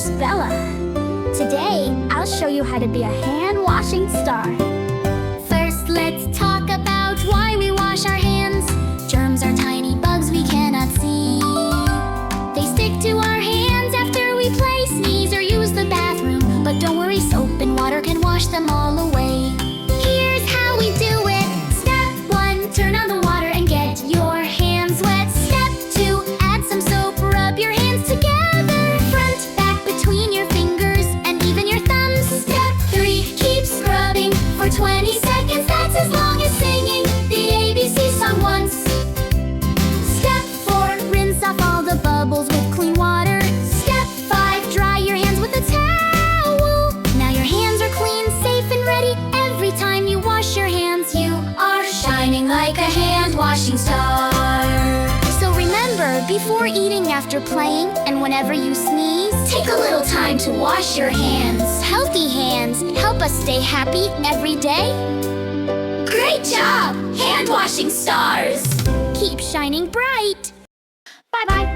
host, Bella. Today, I'll show you how to be a hand-washing star. First, let's talk about why we wash our hands. Germs are tiny bugs we cannot see. They stick to our hands after we play, sneeze, or use the bathroom. But don't worry, soap and water can wash them all away. Here's how we do it. Step 1, turn on the water and get your hands wet. Step 2, add some soap, rub your hands together. Front, back, between your fingers, and even your thumbs. Step 3, keep scrubbing for 20 seconds. That's as long as singing the ABC song once. Step 4, rinse off all the bubbles with clean water. Step 5, dry your hands with a towel. Now your hands are clean, safe, and ready. Every time you wash your hands, you are shining like a hand-washing star. So remember, before eating, after playing, and whenever you sneeze, take a little time to wash your hands. Healthy hands help us stay happy every day. Great job, hand-washing stars! Keep shining bright. Bye-bye.